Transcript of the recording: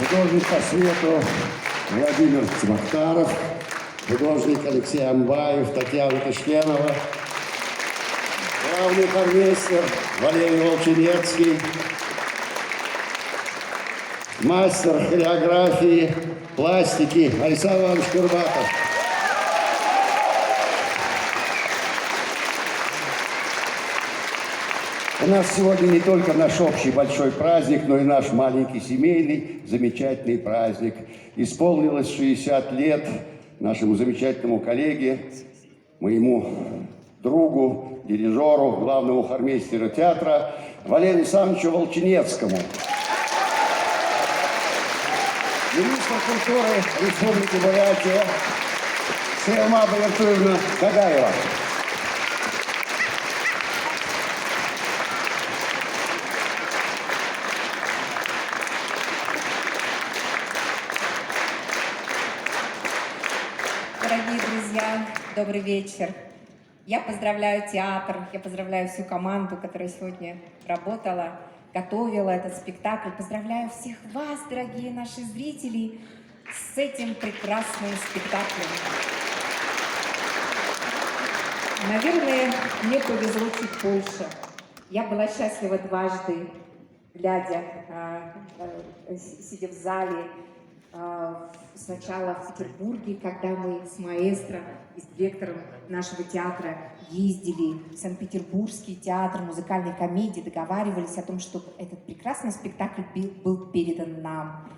художник по свету Владимир Цмахтаров, художник Алексей Амбаев, Татьяна Тышкенова, главный хормейстер Валерий Волчинецкий, мастер хореографии, пластики Александр Иванович Курбатов. У нас сегодня не только наш общий большой праздник, но и наш маленький семейный замечательный праздник. Исполнилось 60 лет нашему замечательному коллеге, моему другу, дирижеру, главному хормейстеру театра Валерию Александровичу Волчинецкому. Министр культуры Республики Бурятия Сырма Балатуевна Кагаева. Дорогие друзья, добрый вечер. Я поздравляю театр, я поздравляю всю команду, которая сегодня работала, готовила этот спектакль. Поздравляю всех вас, дорогие наши зрители, с этим прекрасным спектаклем. Наверное, мне повезло чуть больше. Я была счастлива дважды, глядя, сидя в зале, сначала в Петербурге, когда мы с маэстро и с директором нашего театра ездили в Санкт-Петербургский театр музыкальной комедии, договаривались о том, чтобы этот прекрасный спектакль был передан нам.